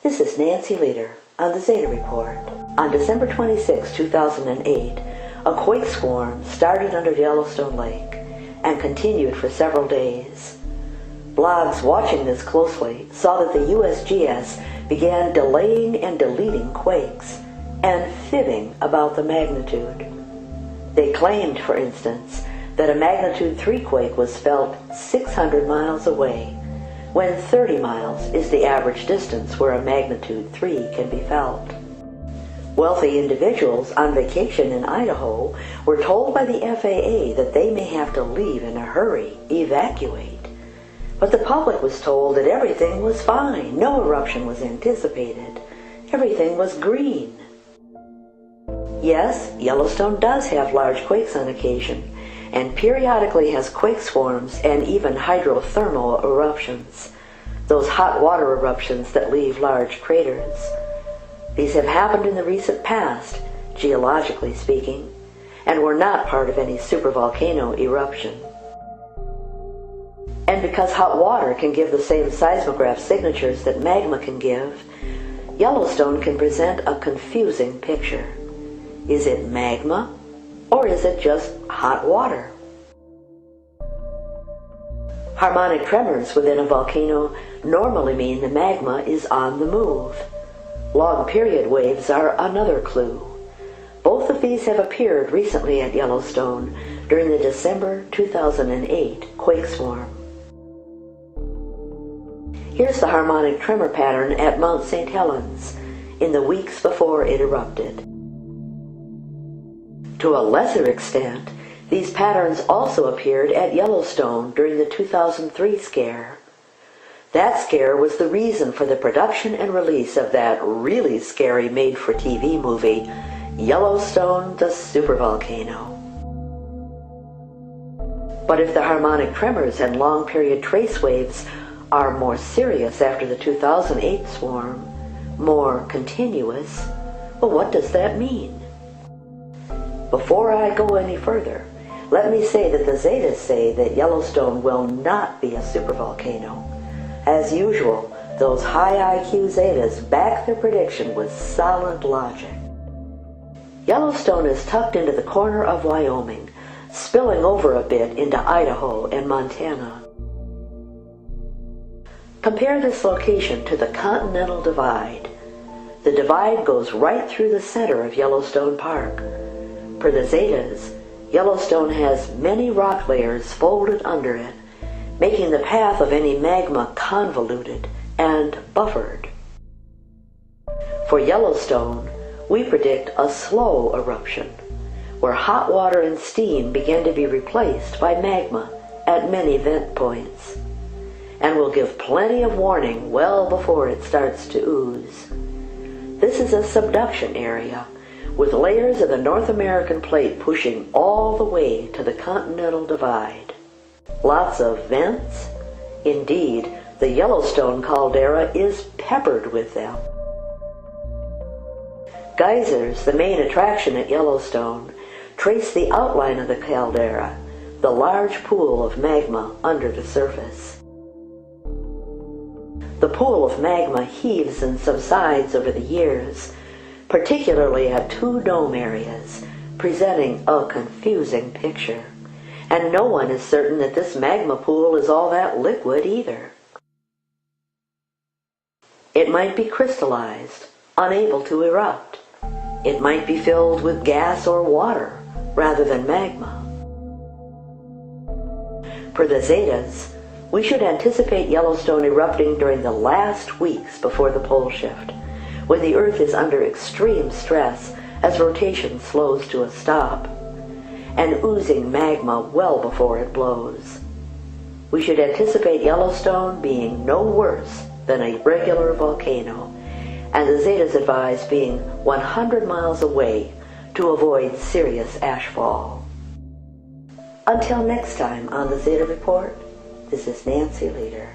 This is Nancy Leader on the Zeta Report. On December 26, 2008, a quake swarm started under Yellowstone Lake and continued for several days. Blogs watching this closely saw that the USGS began delaying and deleting quakes and fibbing about the magnitude. They claimed, for instance, that a magnitude 3 quake was felt 600 miles away, when 30 miles is the average distance where a magnitude 3 can be felt. Wealthy individuals on vacation in Idaho were told by the FAA that they may have to leave in a hurry, evacuate. But the public was told that everything was fine, no eruption was anticipated, everything was green. Yes, Yellowstone does have large quakes on occasion, and periodically has quake swarms and even hydrothermal eruptions, those hot water eruptions that leave large craters. These have happened in the recent past, geologically speaking, and were not part of any supervolcano eruption. And because hot water can give the same seismograph signatures that magma can give, Yellowstone can present a confusing picture. Is it magma? Or is it just hot water? Harmonic tremors within a volcano normally mean the magma is on the move. Long period waves are another clue. Both of these have appeared recently at Yellowstone during the December 2008 quake swarm. Here's the harmonic tremor pattern at Mount St. Helens in the weeks before it erupted. To a lesser extent, these patterns also appeared at Yellowstone during the 2003 scare. That scare was the reason for the production and release of that really scary made-for-TV movie, Yellowstone, the Supervolcano. But if the harmonic tremors and long-period trace waves are more serious after the 2008 swarm, more continuous, well, what does that mean? Before I go any further, let me say that the Zetas say that Yellowstone will not be a supervolcano. As usual, those high IQ Zetas back their prediction with solid logic. Yellowstone is tucked into the corner of Wyoming, spilling over a bit into Idaho and Montana. Compare this location to the Continental Divide. The divide goes right through the center of Yellowstone Park. For the Zetas, Yellowstone has many rock layers folded under it, making the path of any magma convoluted and buffered. For Yellowstone, we predict a slow eruption, where hot water and steam begin to be replaced by magma at many vent points, and will give plenty of warning well before it starts to ooze. This is a subduction area, with layers of the North American plate pushing all the way to the Continental Divide. Lots of vents? Indeed, the Yellowstone caldera is peppered with them. Geysers, the main attraction at Yellowstone, trace the outline of the caldera, the large pool of magma under the surface. The pool of magma heaves and subsides over the years, particularly at two dome areas, presenting a confusing picture. And no one is certain that this magma pool is all that liquid either. It might be crystallized, unable to erupt. It might be filled with gas or water rather than magma. For the Zetas, we should anticipate Yellowstone erupting during the last weeks before the pole shift, when the Earth is under extreme stress as rotation slows to a stop, and oozing magma well before it blows. We should anticipate Yellowstone being no worse than a regular volcano, and the Zetas advise being 100 miles away to avoid serious ashfall. Until next time on the Zeta Report, this is Nancy Leader.